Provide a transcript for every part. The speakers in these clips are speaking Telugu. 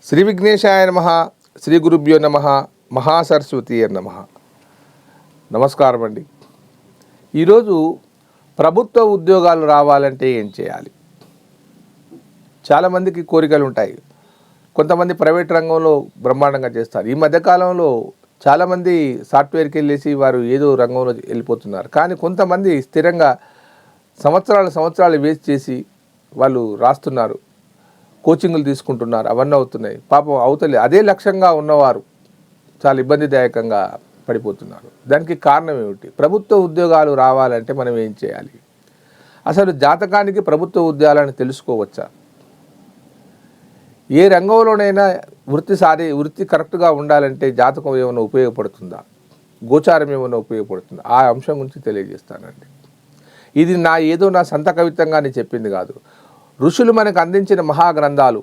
శ్రీ విఘ్నేశాయ నమః. శ్రీ గురుభ్యో నమః. మహాసరస్వతీయ నమః. నమస్కారం అండి. ఈరోజు ప్రభుత్వ ఉద్యోగాలు రావాలంటే ఏం చేయాలి? చాలామందికి కోరికలు ఉంటాయి. కొంతమంది ప్రైవేట్ రంగంలో బ్రహ్మాండంగా చేస్తారు. ఈ మధ్యకాలంలో చాలామంది సాఫ్ట్వేర్కి వెళ్ళేసి వారు ఏదో రంగంలో వెళ్ళిపోతున్నారు. కానీ కొంతమంది స్థిరంగా సంవత్సరాలు వేస్ట్ చేసి వాళ్ళు రాస్తున్నారు, కోచింగ్లు తీసుకుంటున్నారు, అవన్నీ అవుతున్నాయి. పాపం అవతలే అదే లక్ష్యంగా ఉన్నవారు చాలా ఇబ్బందిదాయకంగా పడిపోతున్నారు. దానికి కారణం ఏమిటి? ప్రభుత్వ ఉద్యోగాలు రావాలంటే మనం ఏం చేయాలి? అసలు జాతకానికి ప్రభుత్వ ఉద్యోగాలను తెలుసుకోవచ్చా? ఏ రంగంలోనైనా వృత్తి కరెక్ట్గా ఉండాలంటే జాతకం ఏమైనా ఉపయోగపడుతుందా? గోచారం ఏమైనా ఉపయోగపడుతుందా? ఆ అంశం గురించి తెలియజేస్తానండి. ఇది ఏదో నా సొంత కవిత్వంగా నేను చెప్పింది కాదు. ఋషులు మనకు అందించిన మహాగ్రంథాలు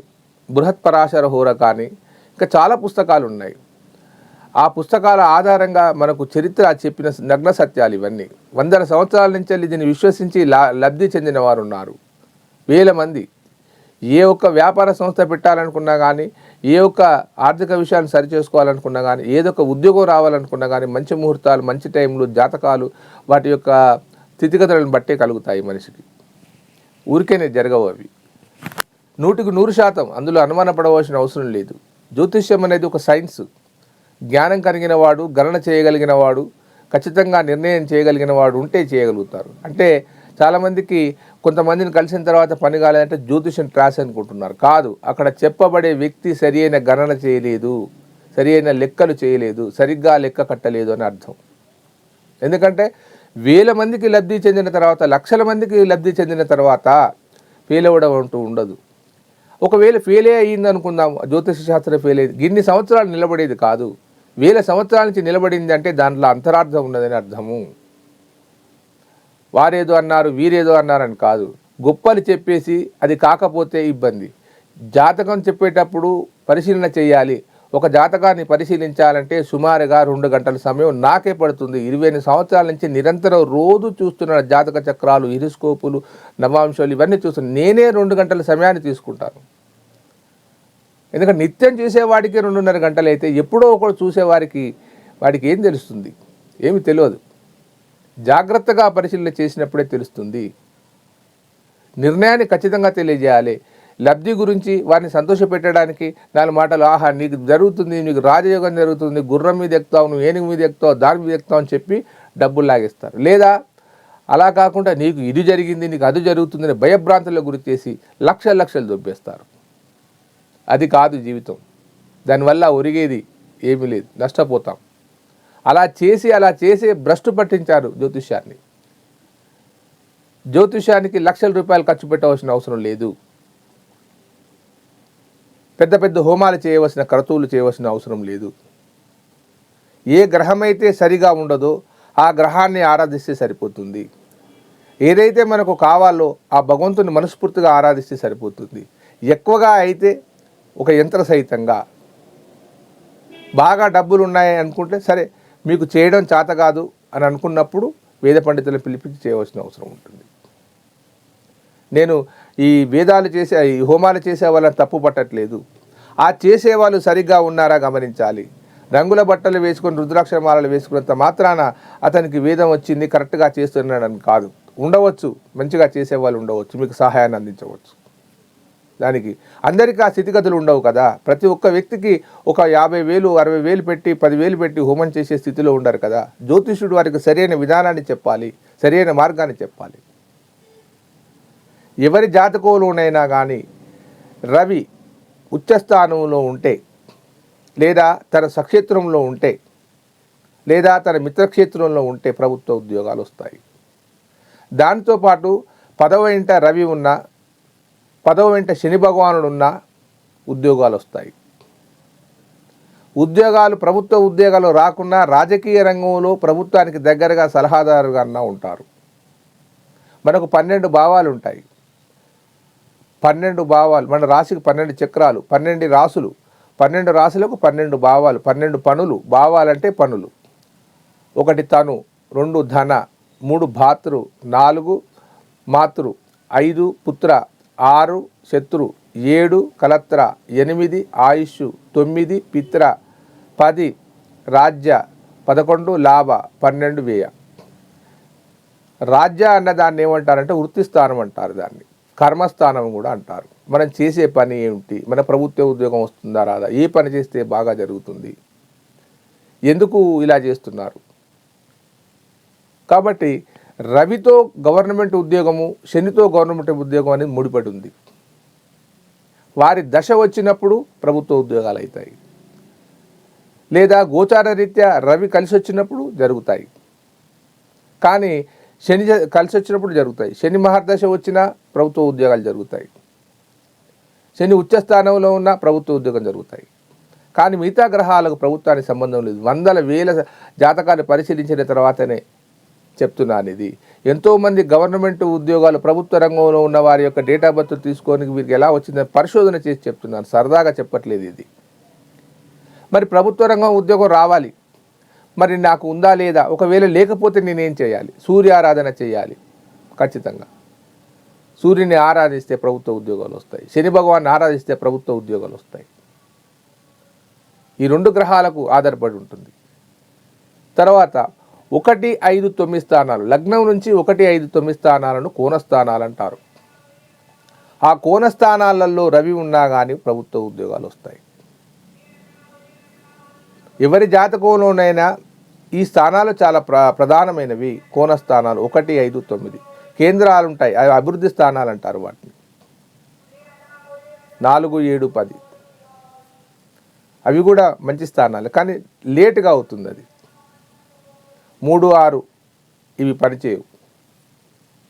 బృహత్పరాశర హోర కానీ ఇంకా చాలా పుస్తకాలు ఉన్నాయి. ఆ పుస్తకాల ఆధారంగా మనకు చరిత్ర చెప్పిన నగ్న సత్యాలు ఇవన్నీ. వందల సంవత్సరాల నుంచి దీన్ని విశ్వసించి లబ్ధి చెందిన వారు ఉన్నారు, వేల మంది. ఏ ఒక్క వ్యాపార సంస్థ పెట్టాలనుకున్నా కానీ, ఏ ఒక్క ఆర్థిక విషయాన్ని సరిచేసుకోవాలనుకున్నా కానీ, ఏదొక ఉద్యోగం రావాలనుకున్నా కానీ మంచి ముహూర్తాలు, మంచి టైంలు, జాతకాలు వాటి యొక్క స్థితిగతులను బట్టే కలుగుతాయి మనిషికి. ఊరికేనే జరగవు అవి. 100% అందులో అనుమానపడవలసిన అవసరం లేదు. జ్యోతిష్యం అనేది ఒక సైన్స్. జ్ఞానం కలిగిన వాడు, గణన చేయగలిగిన వాడు, ఖచ్చితంగా నిర్ణయం చేయగలిగిన వాడు ఉంటే చేయగలుగుతారు. అంటే చాలామందికి కొంతమందిని కలిసిన తర్వాత పని కాలేదంటే జ్యోతిష్యం ట్రాస్ అనుకుంటున్నారు. కాదు, అక్కడ చెప్పబడే వ్యక్తి సరి అయిన గణన చేయలేదు, సరి అయిన లెక్కలు చేయలేదు, సరిగ్గా లెక్క కట్టలేదు అని అర్థం. ఎందుకంటే వేల మందికి లబ్ధి చెందిన తర్వాత, లక్షల మందికి లబ్ధి చెందిన తర్వాత ఫెయిల్ అవ్వడం అంటూ ఉండదు. ఒకవేళ ఫెయిలే అయ్యింది అనుకుందాం, జ్యోతిష శాస్త్రం ఫెయిల్ అయ్యింది, ఇన్ని సంవత్సరాలు నిలబడేది కాదు. వేల సంవత్సరాల నుంచి నిలబడింది అంటే దాంట్లో అంతరార్థం ఉన్నదని అర్థము. వారేదో అన్నారు, వీరేదో అన్నారని కాదు. గొప్పలు చెప్పేసి అది కాకపోతే ఇబ్బంది. జాతకం చెప్పేటప్పుడు పరిశీలన చేయాలి. ఒక జాతకాన్ని పరిశీలించాలంటే సుమారుగా 2 గంటల సమయం నాకే పడుతుంది. 28 సంవత్సరాల నుంచి నిరంతరం రోజు చూస్తున్న జాతక చక్రాలు, ఇరుస్కోపులు, నవాంశాలు ఇవన్నీ చూస్తున్నాను. నేనే 2 గంటల సమయాన్ని తీసుకుంటాను. ఎందుకంటే నిత్యం చూసేవాడికి 2.5 గంటలు అయితే ఎప్పుడో ఒకడు చూసేవాడికి ఏం తెలుస్తుంది? ఏమి తెలియదు. జాగ్రత్తగా పరిశీలన చేసినప్పుడే తెలుస్తుంది. నిర్ణయాన్ని ఖచ్చితంగా తెలియజేయాలి. లబ్ధి గురించి వారిని సంతోషపెట్టడానికి 4 మాటలు, ఆహా నీకు జరుగుతుంది, నీకు రాజయోగం జరుగుతుంది, గుర్రం మీద ఎక్కుతావు, నువ్వు ఏనుగు మీద ఎక్కుతావు, దాని మీద ఎక్కుతావు అని చెప్పి డబ్బులు లాగేస్తారు. లేదా అలా కాకుండా నీకు ఇది జరిగింది, నీకు అది జరుగుతుందని భయభ్రాంతులకు గురి చేసి లక్షలు దొబ్బేస్తారు. అది కాదు జీవితం. దానివల్ల ఒరిగేది ఏమీ లేదు, నష్టపోతాం. అలా చేసి భ్రష్టు పట్టించారు జ్యోతిష్యాన్ని. జ్యోతిష్యానికి లక్షల రూపాయలు ఖర్చు పెట్టవలసిన అవసరం లేదు. పెద్ద హోమాలు చేయవలసిన, క్రతువులు చేయవలసిన అవసరం లేదు. ఏ గ్రహమైతే సరిగా ఉండదో ఆ గ్రహాన్ని ఆరాధిస్తే సరిపోతుంది. ఏదైతే మనకు కావాలో ఆ భగవంతుని మనస్ఫూర్తిగా ఆరాధిస్తే సరిపోతుంది. ఎక్కువగా అయితే ఒక యంత్ర సహితంగా. బాగా డబ్బులు ఉన్నాయి అనుకుంటే సరే, మీకు చేయడం చేత కాదు అని అనుకున్నప్పుడు వేద పండితులను పిలిపించి చేయవలసిన అవసరం ఉంటుంది. నేను ఈ వేదాలు చేసే, ఈ హోమాలు చేసే వాళ్ళని తప్పు పట్టట్లేదు. ఆ చేసేవాళ్ళు సరిగ్గా ఉన్నారా గమనించాలి. రంగుల బట్టలు వేసుకొని రుద్రాక్షమాలలు వేసుకున్నంత మాత్రాన అతనికి వేదం వచ్చింది, కరెక్ట్గా చేస్తున్నాడని కాదు. ఉండవచ్చు, మంచిగా చేసేవాళ్ళు ఉండవచ్చు, మీకు సహాయాన్ని అందించవచ్చు. దానికి అందరికీ ఆ స్థితిగతులు ఉండవు కదా. ప్రతి ఒక్క వ్యక్తికి ఒక 50,000 60,000 పెట్టి 10,000 పెట్టి హోమం చేసే స్థితిలో ఉండరు కదా. జ్యోతిష్యుడు వారికి సరైన విధానాన్ని చెప్పాలి, సరైన మార్గాన్ని చెప్పాలి. ఎవరి జాతకంలోనైనా కానీ రవి ఉచ్చస్థానంలో ఉంటే, లేదా తన సక్షేత్రంలో ఉంటే, లేదా తన మిత్రక్షేత్రంలో ఉంటే ప్రభుత్వ ఉద్యోగాలు వస్తాయి. దాంతోపాటు 10వ ఇంట రవి ఉన్న, 10వ ఇంట శని భగవానుడు ఉన్న ఉద్యోగాలు వస్తాయి. ప్రభుత్వ ఉద్యోగాలు రాకున్నా రాజకీయ రంగంలో ప్రభుత్వానికి దగ్గరగా సలహాదారుగా ఉంటారు. మనకు 12 భావాలు ఉంటాయి. 12 భావాలు, మన రాశికి 12 చక్రాలు, 12 రాసులు, 12 రాశులకు 12 భావాలు, 12 పనులు. భావాలంటే పనులు. 1 తను, 2 ధన, 3 భాతృ, 4 మాతృ, 5 పుత్ర, 6 శత్రు, 7 కలత్ర, 8 ఆయుష్, 9 పిత్ర, 10 రాజ్య, 11 లాభ, 12 వ్యయ. రాజ్య అన్న దాన్ని ఏమంటారంటే వృత్తి స్థానం అంటారు, దాన్ని కర్మస్థానం కూడా అంటారు. మనం చేసే పని ఏమిటి, మన ప్రభుత్వ ఉద్యోగం వస్తుందా రాదా, ఏ పని చేస్తే బాగా జరుగుతుంది, ఎందుకు ఇలా చేస్తున్నారు. కాబట్టి రవితో గవర్నమెంట్ ఉద్యోగము, శనితో గవర్నమెంట్ ఉద్యోగం అనేది ముడిపడి ఉంది. వారి దశ వచ్చినప్పుడు ప్రభుత్వ ఉద్యోగాలు అవుతాయి, లేదా గోచార రీత్యా రవి కలిసి వచ్చినప్పుడు జరుగుతాయి. కానీ శని కలిసి వచ్చినప్పుడు జరుగుతాయి. శని మహర్దశ వచ్చినా ప్రభుత్వ ఉద్యోగాలు జరుగుతాయి. శని ఉచ్చస్థానంలో ఉన్న ప్రభుత్వ ఉద్యోగం జరుగుతాయి. కానీ మిగతా గ్రహాలకు ప్రభుత్వానికి సంబంధం లేదు. వందల వేల జాతకాలు పరిశీలించిన తర్వాతనే చెప్తున్నాను ఇది. ఎంతోమంది గవర్నమెంట్ ఉద్యోగాలు ప్రభుత్వ రంగంలో ఉన్న వారి యొక్క డేట్ ఆఫ్ బర్త్ తీసుకొని వీరికి ఎలా వచ్చిందని పరిశోధన చేసి చెప్తున్నాను, సరదాగా చెప్పట్లేదు ఇది. మరి ప్రభుత్వ రంగం ఉద్యోగం రావాలి, మరి నాకు ఉందా లేదా, ఒకవేళ లేకపోతే నేనేం చేయాలి? సూర్యారాధన చేయాలి ఖచ్చితంగా. సూర్యుని ఆరాధిస్తే ప్రభుత్వ ఉద్యోగాలు వస్తాయి, శని భగవాన్ని ఆరాధిస్తే ప్రభుత్వ ఉద్యోగాలు వస్తాయి. ఈ 2 గ్రహాలకు ఆధారపడి ఉంటుంది. తర్వాత 1, 5, 9 స్థానాలు, లగ్నం నుంచి 1, 5, 9 స్థానాలను కోణస్థానాలు అంటారు. ఆ కోణస్థానాలలో రవి ఉన్నా కానీ ప్రభుత్వ ఉద్యోగాలు వస్తాయి. ఎవరి జాతకంలోనైనా ఈ స్థానాలు చాలా ప్రధానమైనవి. కోణస్థానాలు 1, 5, 9 కేంద్రాలు ఉంటాయి, అవి అభివృద్ధి స్థానాలు అంటారు వాటిని. 4, 7, 10 అవి కూడా మంచి స్థానాలు, కానీ లేటుగా అవుతుంది అది. 3, 6 ఇవి పనిచేయవు.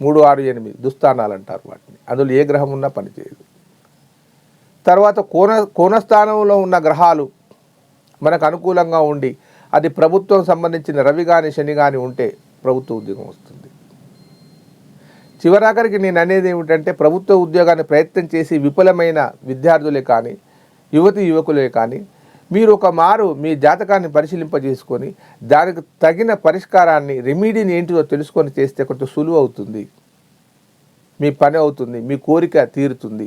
3, 6, 8 దుస్థానాలు అంటారు వాటిని. అందులో ఏ గ్రహం ఉన్నా పనిచేయదు. తర్వాత కోణస్థానంలో ఉన్న గ్రహాలు మనకు అనుకూలంగా ఉండి అది ప్రభుత్వం సంబంధించిన రవి కానీ శని కానీ ఉంటే ప్రభుత్వ ఉద్యోగం వస్తుంది. చివరాఖరికి నేను అనేది ఏమిటంటే, ప్రభుత్వ ఉద్యోగాన్ని ప్రయత్నం చేసి విఫలమైన విద్యార్థులే కానీ యువకులే కానీ మీరు ఒక మారు మీ జాతకాన్ని పరిశీలింపజేసుకొని దానికి తగిన పరిష్కారాన్ని, రెమెడీని ఏంటిదో తెలుసుకొని చేస్తే కొంచెం సులువు అవుతుంది, మీ పని అవుతుంది, మీ కోరిక తీరుతుంది.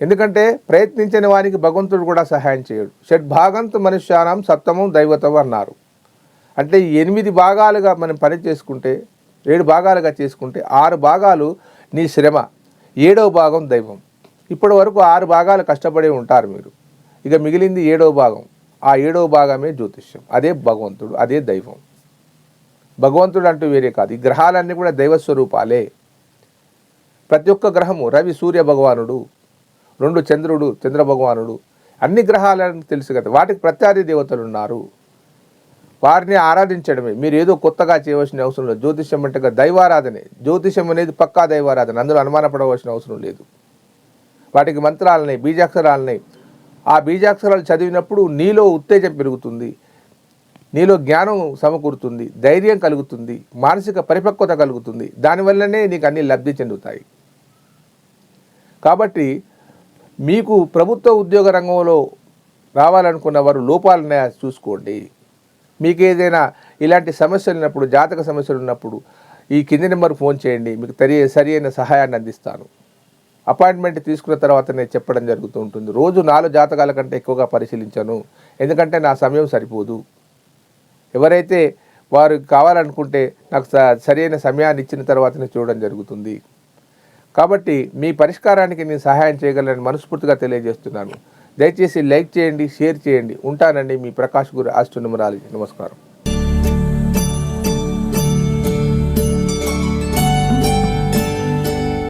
ఎందుకంటే ప్రయత్నించని వానికి భగవంతుడు కూడా సహాయం చేయడు. షడ్భాగంతు మనుష్యానం సప్తమం దైవతం అన్నారు. అంటే 8 భాగాలుగా మనం పని చేసుకుంటే, 7 భాగాలుగా చేసుకుంటే 6 భాగాలు నీ శ్రమ, 7వ భాగం దైవం. ఇప్పటి వరకు 6 భాగాలు కష్టపడి ఉంటారు మీరు, ఇక మిగిలింది 7వ భాగం. ఆ 7వ భాగమే జ్యోతిష్యం, అదే భగవంతుడు, అదే దైవం. భగవంతుడు అంటూ వేరే కాదు. ఈ గ్రహాలన్నీ కూడా దైవస్వరూపాలే. ప్రతి ఒక్క గ్రహము, రవి సూర్య భగవానుడు, 2 చంద్రుడు చంద్ర భగవానుడు, అన్ని గ్రహాలను తెలుసు కదా, వాటికి ప్రత్యాది దేవతలు ఉన్నారు. వారిని ఆరాధించడమే. మీరు ఏదో కొత్తగా చేయవలసిన అవసరం లేదు. జ్యోతిష్యం అంటే దైవారాధనే. జ్యోతిష్యం అనేది పక్కా దైవారాధన, అందులో అనుమానపడవలసిన అవసరం లేదు. వాటికి మంత్రాలని, బీజాక్షరాలని, ఆ బీజాక్షరాలు చదివినప్పుడు నీలో ఉత్తేజం పెరుగుతుంది, నీలో జ్ఞానం సమకూరుతుంది, ధైర్యం కలుగుతుంది, మానసిక పరిపక్వత కలుగుతుంది. దానివల్లనే నీకు అన్ని లబ్ధి చెందుతాయి. కాబట్టి మీకు ప్రభుత్వ ఉద్యోగ రంగంలో రావాలనుకున్న వారు లోపాలనే చూసుకోండి. మీకు ఏదైనా ఇలాంటి సమస్యలు ఉన్నప్పుడు, జాతక సమస్యలు ఉన్నప్పుడు ఈ కింది నెంబర్ ఫోన్ చేయండి, మీకు సరి అయిన సహాయాన్ని అందిస్తాను. అపాయింట్మెంట్ తీసుకున్న తర్వాత నేను చెప్పడం జరుగుతూ ఉంటుంది. రోజు 4 జాతకాల కంటే ఎక్కువగా పరిశీలించను, ఎందుకంటే నా సమయం సరిపోదు. ఎవరైతే వారు కావాలనుకుంటే నాకు సరైన సమయాన్ని ఇచ్చిన తర్వాతనే చూడడం జరుగుతుంది. కాబట్టి మీ పరిష్కారానికి నేను సహాయం చేయగలను మనస్ఫూర్తిగా తెలియజేస్తున్నాను. దయచేసి లైక్ చేయండి, షేర్ చేయండి. ఉంటానండి, మీ ప్రకాష్ గురు ఆస్ట్రోనమరాలజీ. నమస్కారం.